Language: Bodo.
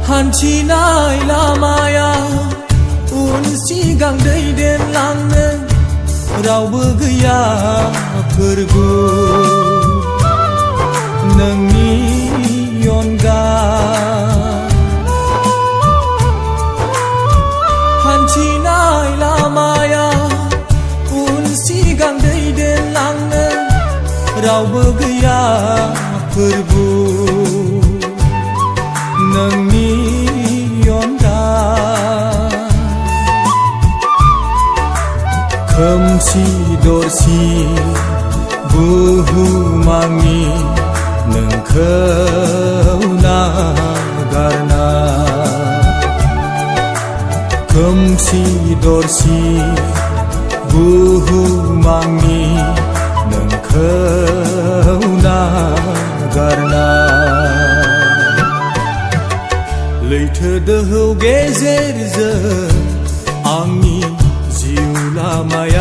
हान्थिनाय लामाया उन सिगां दैदेनलांनो रावबो गैया फोरबु नोंनि अनगा हान्थिनाय लामाया उन सिगां दैदेनलांनो रावबो गैया फोरबु नोंनि अनगा खोमसि दरसि बुहुमांनि नोंखौ नागारना खोमसि दरसि बुहुमांनि नोंखौ नागारना लैथो दोहौ गेजेरजों आंनि जिउ लामाया